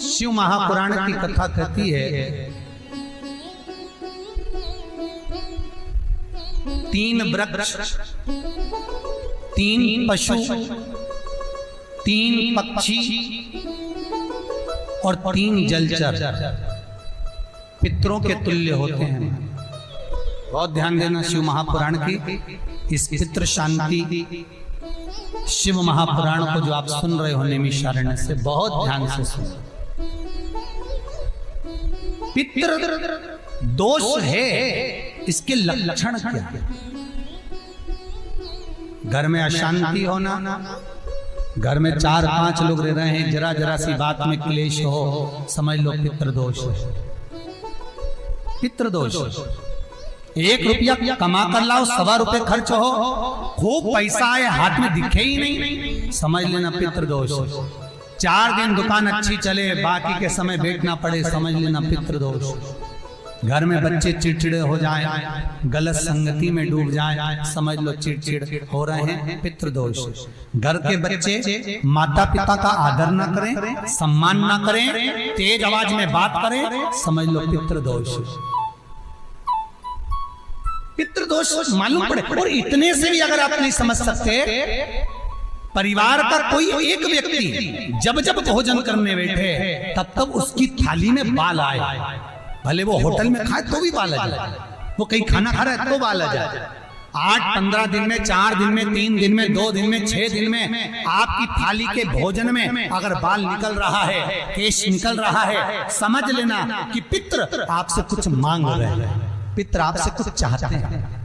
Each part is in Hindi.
शिव महापुराण की कथा कहती है, 3 वृक्ष, 3 पशु, 3 पक्षी और 3 जलचर पितरों के तुल्य होते हैं। बहुत ध्यान देना शिव महापुराण की इस पितृ शांति शिव महापुराण को जो आप सुन रहे हो नैमिषारण्य से, बहुत ध्यान से सुनो। पितृ दोष है, इसके लक्षण क्या है? घर में अशांति होना, घर में 4-5 लोग रह रहे हैं, जरा जरा सी बात में क्लेश हो, समझ लो पितृदोष है। पितृदोष, 1 रुपया कमा कर लाओ, 1.25 रुपए खर्च हो, खूब पैसा आए हाथ में दिखे ही नहीं, समझ लेना पितृदोष। 4 दिन दुकान अच्छी चले, बाकी के समय बैठना पड़े, समझ लेना पितृदोष। घर में बच्चे चिड़चिड़े हो जाएं, गलत संगति में डूब जाएं, समझ लो चिड़चिड़ हो रहे हैं, पितृदोष। घर के बच्चे माता पिता का आदर ना करें, सम्मान ना करें, तेज आवाज में बात करें, समझ लो पितृदोष। पितृदोष मालूम पड़े। और इतने से भी अगर आप नहीं समझ सकते, परिवार का कोई एक व्यक्ति जब जब भोजन करने बैठे तब तब उसकी थाली में बाल आए, भले वो होटल में खाए तो भी बाल आ जाए, वो कहीं खाना खा रहा है तो बाल आ जाए। 8-15 दिन में, 4 दिन में, 3 दिन में, 2 दिन में, 6 दिन में आपकी थाली के भोजन में अगर बाल निकल रहा है, केश निकल रहा है, समझ लेना कि पितृ आपसे कुछ मांग रहे हैं, पितृ आपसे कुछ चाहते हैं।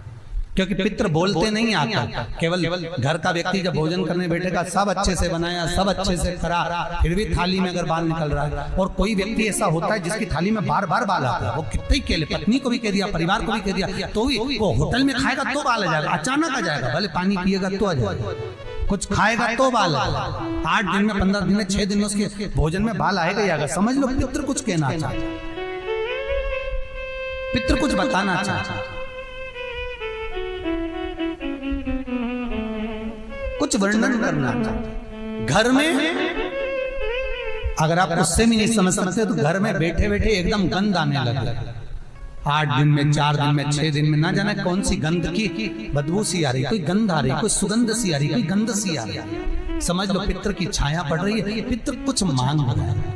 क्योंकि पितृ बोलते नहीं आता, केवल घर का व्यक्ति जब भोजन करने बैठेगा, सब अच्छे से बनाया, सब अच्छे से करा, फिर भी थाली में अगर बाल निकल रहा है। और कोई व्यक्ति ऐसा होता है जिसकी थाली में बार बार बाल आता है, वो कितने ही केले, पत्नी को भी कह दिया, परिवार को भी कह दिया, तो भी वो होटल में खाएगा तो बाल आ जाएगा, अचानक आ जाएगा, भले पानी पिएगा तो आ जाएगा, कुछ खाएगा तो बाल आएगा। 8 दिन में, 15 दिन में, 6 दिन में उसके भोजन में बाल आएगा ही आएगा। समझ लो पितृ कुछ कहना चाहता, पितृ कुछ बताना चाहता, कुछ वर्णन करना चाहते। घर में अगर आप उससे भी नहीं समझ सकते तो घर में बैठे बैठे एकदम गंध आने लगे। 8 दिन में, 4 दिन में, 6 दिन में, ना जाने कौन सी गंध की बदबू सी आ रही, कोई गंध आ रही, कोई सुगंध सी आ रही, कोई गंध सी आ रही। समझ लो पितृ की छाया पड़ रही है, पितृ कुछ मांग रहा है।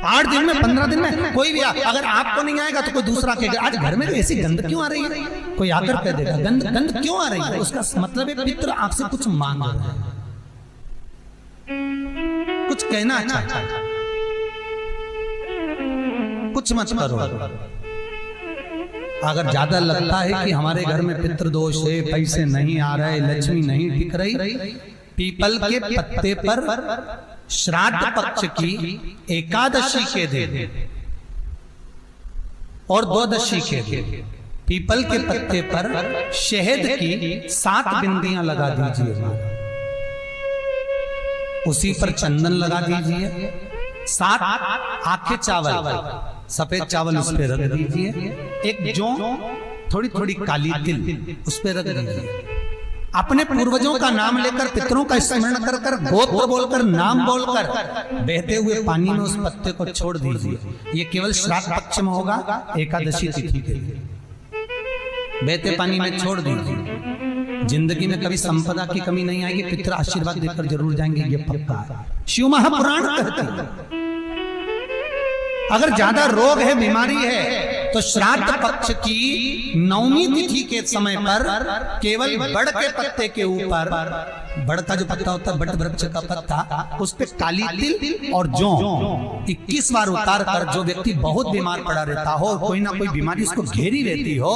8 दिन में, 15 दिन में कोई भी अगर आपको नहीं आएगा तो कोई दूसरा कहेगा, आज घर में ऐसी गंध क्यों आ रही है, कोई आकर कह देगा गंध क्यों आ रही है। उसका मतलब है पितृ आपसे कुछ मांग रहा है, कुछ कहना चाहता है, कुछ मत करो। अगर ज्यादा लगता है कि हमारे घर में पितृदोष है, पैसे नहीं आ रहे, लक्ष्मी नहीं टिक रही, पीपल के पत्ते पर श्राद्ध पक्ष की एकादशी के दिन और द्वादशी के दिन पीपल के पत्ते पर शहद की 7 बिंदियां लगा दीजिए, उसी पर चंदन लगा दीजिए, 7 आखे चावल, सफेद चावल उस पर रख दीजिए, एक जौ, थोड़ी थोड़ी काली तिल उस पर रख दीजिए। अपने पूर्वजों का नाम लेकर, पितरों का स्मरण कर कर, गोत्र बोलकर, नाम बोलकर बहते हुए पानी में उस पत्ते को छोड़ दीजिए। ये केवल श्राद्ध पक्ष में होगा, एकादशी तिथि के लिए बहते पानी में छोड़ दीजिए। जिंदगी में कभी संपदा की कमी नहीं आएगी, पितर आशीर्वाद देकर जरूर जाएंगे, ये पक्का है। शिव महापुराण कहते हैं अगर ज्यादा रोग है, बीमारी है, तो श्राद्ध पक्ष की 9वीं तिथि के समय पर केवल बड़ के पत्ते के ऊपर, बड़ का जो पत्ता होता है, बड़ वृक्ष का पत्ता, उस पे काली तिल और जौ 21 बार उतार कर, जो व्यक्ति बहुत बीमार पड़ा रहता हो, कोई ना कोई बीमारी उसको घेरी रहती हो,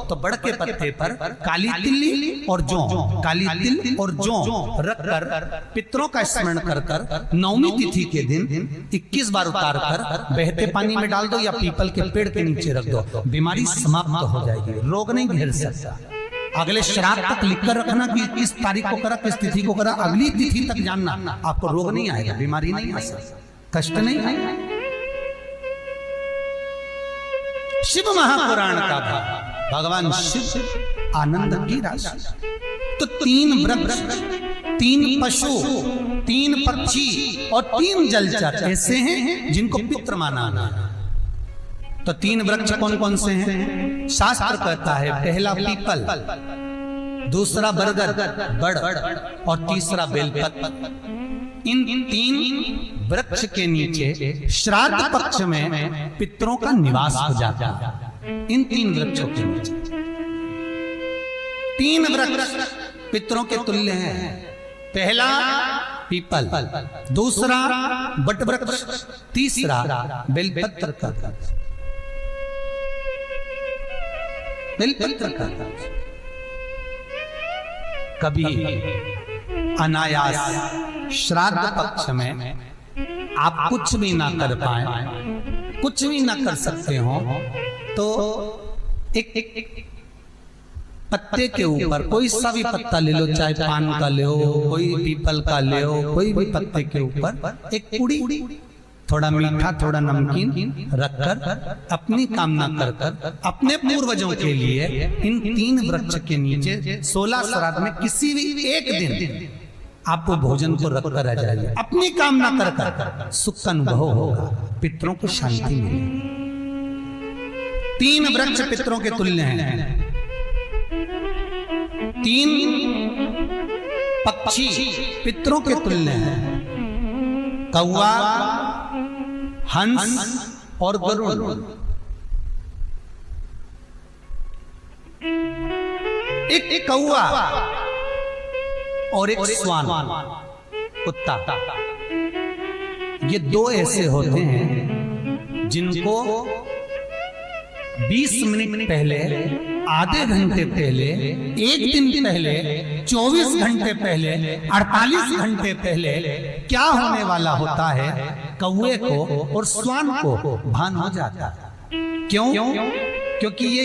तो बड़ के पत्ते पर काली तिल और जौ, काली तिल और जौ रख कर पितरों का स्मरण कर कर 9वीं तिथि के दिन 21 बार उतार कर बहते पानी में डाल दो या पीपल के पेड़ के नीचे रख दो, बीमारी समाप्त हो जाएगी, रोग नहीं घेर सकता। अगले श्राद्ध तक लिखकर रखना कि किस तारीख को करा, किस तिथि को करा, अगली तिथि तक जानना, आपको रोग नहीं आएगा, बीमारी नहीं आ सकता, कष्ट नहीं आएगा। शिव महापुराण का भाग, भगवान शिव आनंद की राशि। तो 3 वृक्ष, 3 पशु, 3 पक्षी और 3 जलचर ऐसे हैं जिनको पितृ माना गया। तो 3 वृक्ष कौन कौन से हैं? शास्त्र कहता है पहला पीपल, दूसरा बरगद बड़ और तीसरा बेलपत्र। इन 3 वृक्ष के नीचे श्राद्ध पक्ष में पितरों का निवास हो जाता है। इन 3 वृक्षों के नीचे 3 वृक्ष पितरों के तुल्य हैं। पहला पीपल, दूसरा बट वृक्ष, तीसरा बेलपत्र का बेलपत्र का। कभी अनायास श्राद्ध पक्ष में आप कुछ भी ना कर पाए, कुछ भी ना कर सकते हो, तो एक पत्ते के ऊपर कोई सा भी पत्ता ले लो, चाहे पान का ले हो, कोई पीपल का ले हो, कोई भी पत्ते के ऊपर एक पुड़ी, थोड़ा मीठा थोड़ा नमकीन रखकर अपनी कामना कर अपने पूर्वजों के लिए इन 3 वृक्ष के नीचे 16 श्राद्ध में किसी भी एक दिन आप वो भोजन को रखकर रह जाइए। अपनी कामना कर सुख का अनुभव होगा, पितरों को शांति मिलेगी। 3 वृक्ष पितरों के तुल्य हैं। 3 पक्षी पितरों के तुल्य हैं। कौवा, हंस और गरुड़। एक कौवा और एक श्वान, कुत्ता, ये 2 ऐसे होते हैं जिनको 20 मिनट पहले, आधे घंटे पहले, 1 दिन पहले, 24 घंटे पहले, 48 घंटे पहले क्या होने वाला होता है कौवे को और श्वान को भान हो जाता है। क्यों? क्योंकि ये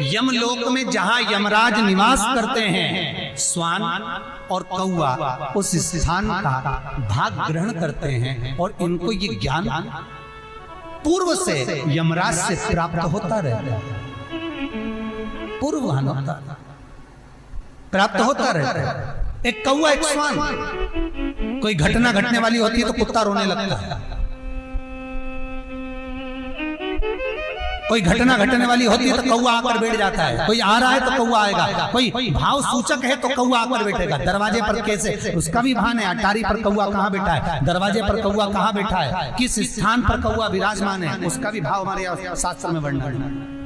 यमलोक में जहां यमराज निवास करते हैं, श्वान और कौवा उस स्थान का भाग ग्रहण करते हैं और इनको ये ज्ञान पूर्व से यमराज से प्राप्त होता रहता है। पूर्वभान होता प्राप्त होता रहता है। एक कौवा, एक श्वान, कोई घटना घटने वाली होती है तो कुत्ता रोने लगता है, कोई घटना घटने वाली होती है तो कौवा आकर बैठ जाता है, कोई आ रहा है तो कौवा आएगा, कोई भाव सूचक है तो कौवा आकर बैठेगा। दरवाजे पर कैसे, उसका भी भान है, अटारी पर कौवा कहाँ बैठा है, दरवाजे पर कौवा कहाँ बैठा है, किस स्थान पर कौवा विराजमान है, उसका भी भाव हमारे शास्त्र में वर्णन है।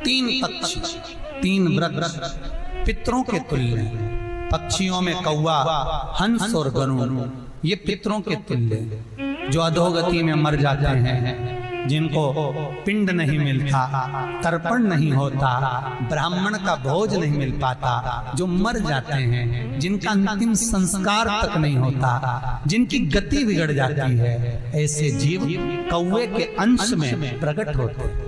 3 पक्षी, 3 वृक्ष पितरों के तुल्य हैं। पक्षियों में कौवा, हंस और गरुड़, ये पितरों के तुल्य, जो अधोगति में मर जाते हैं, जिनको पिंड नहीं मिलता, तर्पण नहीं होता, ब्राह्मण का भोज नहीं मिल पाता, जो मर जाते हैं, जिनका अंतिम संस्कार तक नहीं होता, जिनकी गति बिगड़ जाती है, ऐसे जीव कौवे के अंश में प्रकट होते हैं,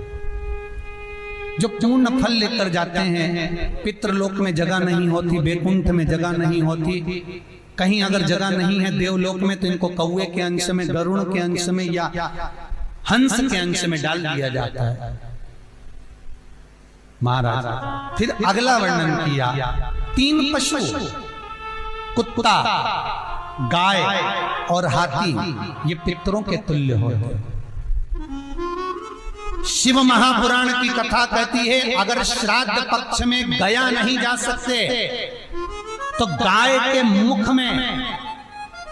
जो पूर्ण फल लेकर जाते हैं। पितृलोक में जगह नहीं होती, बैकुंठ में जगह नहीं होती, कहीं अगर जगह नहीं है देवलोक में, तो इनको कौवे के अंश में, गरुड़ के अंश में या हंस के अंश में डाल दिया जाता है। महाराज फिर अगला वर्णन किया, 3 पशु, कुत्ता, गाय और हाथी, ये पितरों के तुल्य होते हैं। शिव महापुराण की कथा कहती है, अगर श्राद्ध पक्ष में गया नहीं जा सकते तो गाय के मुख में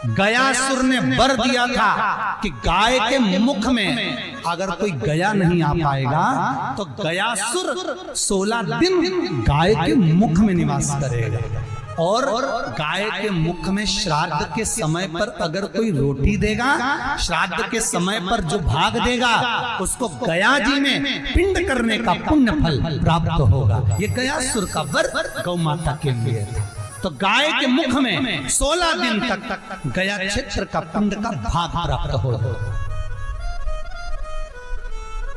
गयासुर ने वर दिया था कि गाय के मुख में अगर कोई गया नहीं आ पाएगा तो गयासुर 16 दिन गाय के मुख में निवास करेगा। और गाय के मुख में श्राद्ध के समय पर अगर कोई रोटी देगा, श्राद्ध के समय पर जो भाग देगा, उसको गया जी में पिंड करने का पुण्य फल प्राप्त होगा। ये गयासुर का वर गौ माता के लिए था। तो गाय के मुख में 16 दिन तक गया क्षेत्र का पिंड का भाग प्राप्त होगा।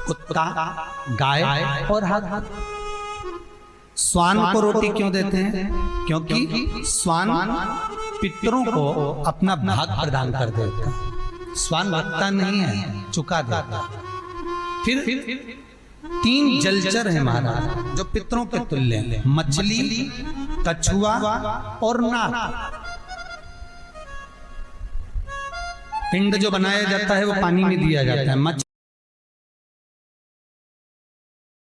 कुत्ता, गाय और हाथी। श्वान को रोटी क्यों देते हैं? क्योंकि श्वान पितरों को अपना भाग प्रदान कर देता है। श्वान भगता नहीं है, चुका देता। फिर 3 जलचर है महाराज जो पितरों के तुल्य हैं। मछली, कछुआ और नाग। पिंड जो बनाया जाता है वो पानी में दिया जाता है। मछली